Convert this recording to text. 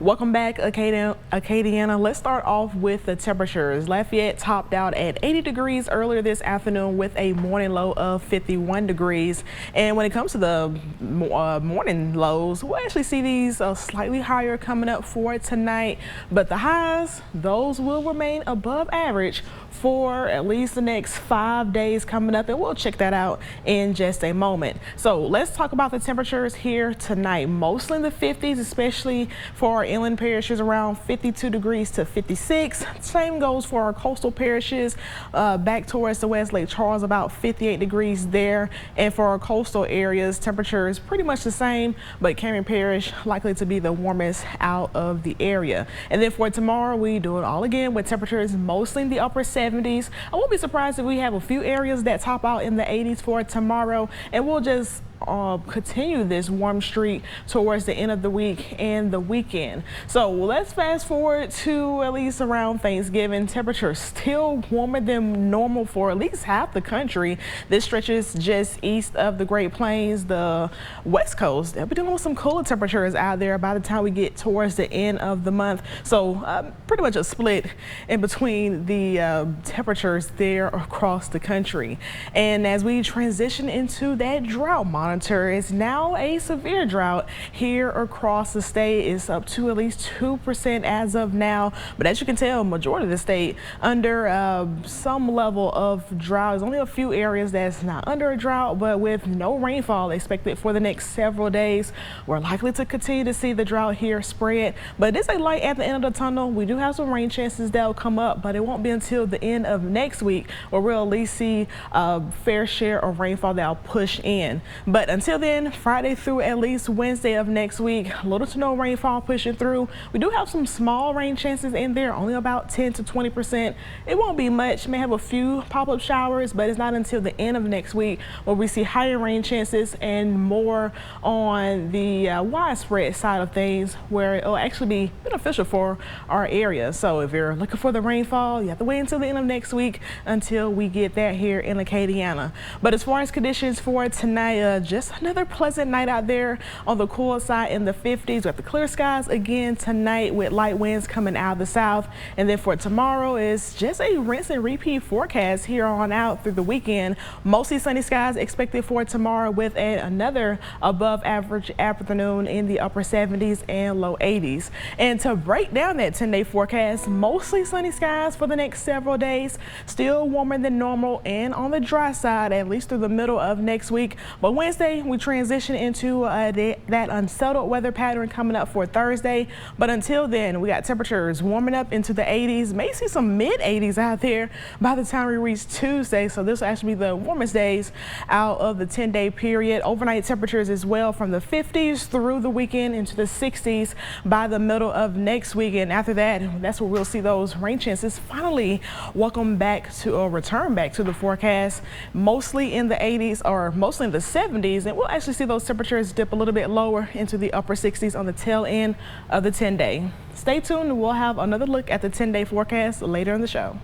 Welcome back, Acadiana. Let's start off with the temperatures. Lafayette topped out at 80 degrees earlier this afternoon with a morning low of 51 degrees. And when it comes to the morning lows, we'll actually see these slightly higher coming up for tonight. But the highs, those will remain above average for at least the next 5 days coming up, and we'll check that out in just a moment. So let's talk about the temperatures here tonight. Mostly in the 50s, especially for our inland parishes, around 52 degrees to 56. Same goes for our coastal parishes back towards the west, Lake Charles, about 58 degrees there. And for our coastal areas, temperature is pretty much the same, but Cameron Parish likely to be the warmest out of the area. And then for tomorrow, we do it all again with temperatures mostly in the upper 70s. I won't be surprised if we have a few areas that top out in the 80s for tomorrow, and we'll just continue this warm streak towards the end of the week and the weekend. So let's fast forward to at least around Thanksgiving. Temperatures still warmer than normal for at least half the country. This stretches just east of the Great Plains, the West Coast. They'll be dealing with some cooler temperatures out there by the time we get towards the end of the month. So pretty much a split in between the temperatures there across the country. And as we transition into that drought monitor, it's now a severe drought here across the state. It's up to at least 2% as of now, but as you can tell, majority of the state under some level of drought. There's only a few areas that's not under a drought, but with no rainfall expected for the next several days, we're likely to continue to see the drought here spread. But it is a light at the end of the tunnel. We do have some rain chances that'll come up, but it won't be until the end of next week where we'll at least see a fair share of rainfall that'll push in. But until then, Friday through at least Wednesday of next week, little to no rainfall pushing through. We do have some small rain chances in there, only about 10 to 20%. It won't be much, may have a few pop-up showers, but it's not until the end of next week where we see higher rain chances and more on the widespread side of things, where it'll actually be beneficial for our area. So if you're looking for the rainfall, you have to wait until the end of next week until we get that here in Acadiana. But as far as conditions for tonight, just another pleasant night out there on the cool side in the 50s. We have the clear skies again tonight with light winds coming out of the south. And then for tomorrow is just a rinse and repeat forecast here on out through the weekend. Mostly sunny skies expected for tomorrow with another above average afternoon in the upper 70s and low 80s. And to break down that 10-day forecast, mostly sunny skies for the next several days, still warmer than normal and on the dry side at least through the middle of next week. But Wednesday, we transition into that unsettled weather pattern coming up for Thursday. But until then, we got temperatures warming up into the 80s. May see some mid 80s out there by the time we reach Tuesday. So this will actually be the warmest days out of the 10-day period. Overnight temperatures as well from the 50s through the weekend into the 60s by the middle of next week. And after that, that's where we'll see those rain chances finally return back to the forecast, mostly in the 80s or mostly in the 70s. And we'll actually see those temperatures dip a little bit lower into the upper 60s on the tail end of the 10-day. Stay tuned. We'll have another look at the 10-day forecast later in the show.